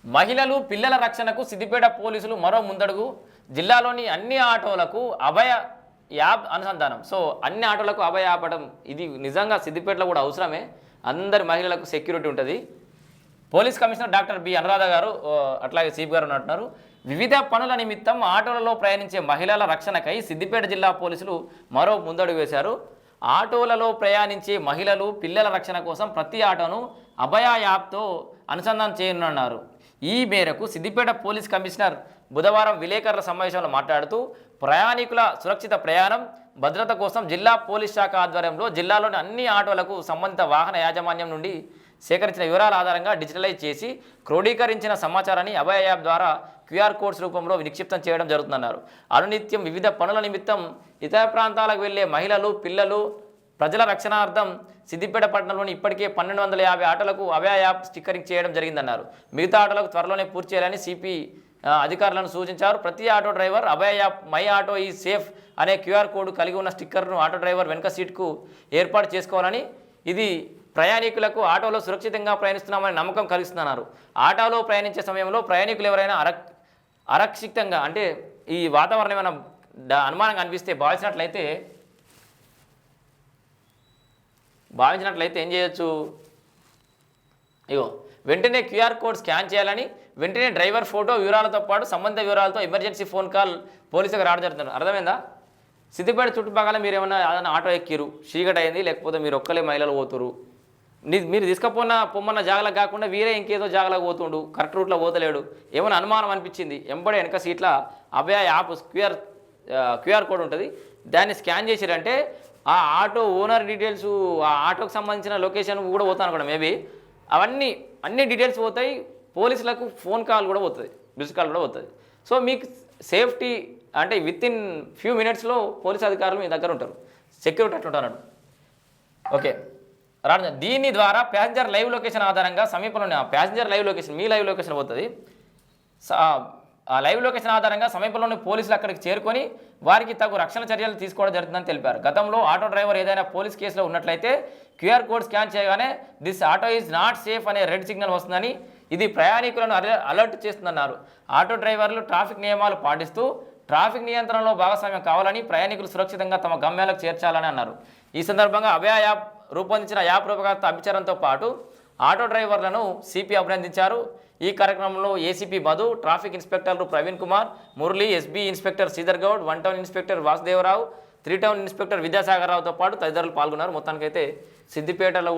మహిళలు పిల్లల రక్షణకు సిద్దిపేట పోలీసులు మరో ముందడుగు. జిల్లాలోని అన్ని ఆటోలకు అభయ యాప్ అనుసంధానం. సో అన్ని ఆటోలకు అభయ ఆపడం ఇది నిజంగా సిద్దిపేటలో కూడా అవసరమే. అందరి మహిళలకు సెక్యూరిటీ ఉంటుంది. Police commissioner doctor B Anuradha గారు అట్లాగే సీప్ గారు అంటున్నారు. వివిధ పనుల నిమిత్తం ఆటోలలో ప్రయాణించే మహిళల రక్షణకై సిద్దిపేట జిల్లా పోలీసులు మరో ముందడుగు వేశారు. ఆటోలలో ప్రయాణించే మహిళలు పిల్లల రక్షణ కోసం ప్రతి ఆటోను అభయ యాప్తో అనుసంధానం చేయనున్నారు. ఈ మేరకు సిద్దిపేట పోలీస్ కమిషనర్ బుధవారం విలేకరుల సమావేశంలో మాట్లాడుతూ ప్రయాణికుల సురక్షిత ప్రయాణం భద్రత కోసం జిల్లా పోలీస్ శాఖ ఆధ్వర్యంలో జిల్లాలోని అన్ని ఆటోలకు సంబంధిత వాహన యాజమాన్యం నుండి సేకరించిన వివరాల ఆధారంగా డిజిటలైజ్ చేసి క్రోడీకరించిన సమాచారాన్ని అభయ యాప్ ద్వారా క్యూఆర్ కోడ్స్ రూపంలో నిక్షిప్తం చేయడం జరుగుతుందన్నారు. అనునిత్యం వివిధ పనుల నిమిత్తం ఇతర ప్రాంతాలకు వెళ్లే మహిళలు పిల్లలు ప్రజల రక్షణార్థం సిద్దిపేట పట్టణంలోని ఇప్పటికే 1250 ఆటోలకు అభయ యాప్ స్టిక్కరింగ్ చేయడం జరిగిందన్నారు. మిగతా ఆటోలకు త్వరలోనే పూర్తి చేయాలని సిపి అధికారులను సూచించారు. ప్రతి auto driver Abhaya app my auto ఈ సేఫ్ అనే క్యూఆర్ కోడ్ కలిగి ఉన్న స్టిక్కర్ను ఆటో డ్రైవర్ వెనుక సీట్కు ఏర్పాటు చేసుకోవాలని, ఇది ప్రయాణికులకు ఆటోలో సురక్షితంగా ప్రయాణిస్తున్నామని నమ్మకం కలిగిస్తున్నారు. ఆటోలో ప్రయాణించే సమయంలో ప్రయాణికులు ఎవరైనా అరక్షితంగా అంటే ఈ వాతావరణం ఏమైనా అనుమానంగా అనిపిస్తే భావించినట్లయితే ఏం చేయొచ్చు? ఇగో వెంటనే క్యూఆర్ కోడ్ స్కాన్ చేయాలని, వెంటనే డ్రైవర్ ఫోటో వివరాలతో పాటు సంబంధిత వివరాలతో ఎమర్జెన్సీ ఫోన్ కాల్ పోలీసులకు రావడం జరుగుతుంది. అర్థమైందా? సిద్దిపేట చుట్టుపక్కల మీరు ఏమన్నా ఆటో ఎక్కిరు, చీకటి అయింది, లేకపోతే మీరు ఒక్కలే మహిళలు పోతురు, మీరు పొమ్మన్న జాగలకు కాకుండా వీరే ఇంకేదో జాగలకు పోతుండు, కరెక్ట్ రూట్లో పోతలేడు, ఏమైనా అనుమానం అనిపించింది, ఎంబడే వెనక సీట్ల అభయ యాప్ క్యూఆర్ కోడ్ ఉంటుంది. దాన్ని స్కాన్ చేసిరంటే ఆ ఆటో ఓనర్ డీటెయిల్స్, ఆ ఆటోకి సంబంధించిన లొకేషన్ కూడా పోతాను కూడా మేబీ అన్ని డీటెయిల్స్ పోతాయి. పోలీసులకు ఫోన్ కాల్ కూడా పోతుంది, మిస్డ్ కాల్ కూడా పోతుంది. సో మీకు సేఫ్టీ అంటే విత్ ఇన్ ఫ్యూ మినిట్స్లో పోలీస్ అధికారులు మీ దగ్గర ఉంటారు, సెక్యూరిటీ అట్లుంటారు. ఓకే రాజు, దీని ద్వారా ప్యాసింజర్ లైవ్ లొకేషన్ ఆధారంగా సమీపంలోని ప్యాసింజర్ లైవ్ లొకేషన్ మీ లైవ్ లొకేషన్ పోతుంది. ఆ లైవ్ లొకేషన్ ఆధారంగా సమీపంలోని పోలీసులు అక్కడికి చేరుకొని వారికి తగు రక్షణ చర్యలు తీసుకోవడం జరుగుతుందని తెలిపారు. గతంలో ఆటో డ్రైవర్ ఏదైనా పోలీస్ కేసులో ఉన్నట్లయితే క్యూఆర్ కోడ్ స్కాన్ చేయగానే this auto is not safe అనే రెడ్ సిగ్నల్ వస్తుందని, ఇది ప్రయాణికులను అలర్ట్ చేస్తుందన్నారు. ఆటో డ్రైవర్లు ట్రాఫిక్ నియమాలు పాటిస్తూ ట్రాఫిక్ నియంత్రణలో భాగస్వామ్యం కావాలని, ప్రయాణికులు సురక్షితంగా తమ గమ్యాలకు చేర్చాలని అన్నారు. ఈ సందర్భంగా అభయ యాప్ రూపొందించిన యాప్ రూపకర్త అభిచరణతో పాటు ఆటో డ్రైవర్లను సిపి అభినందించారు. ఈ కార్యక్రమంలో ఏసీపీ మధు, ట్రాఫిక్ ఇన్స్పెక్టర్లు Praveen Kumar, Murali, SB inspector Sridhar Goud, 1 town inspector Vasudevarao, 3 town inspector Vidyasagar రావుతో పాటు తదితరులు పాల్గొన్నారు. మొత్తానికైతే సిద్దిపేటలో కూడా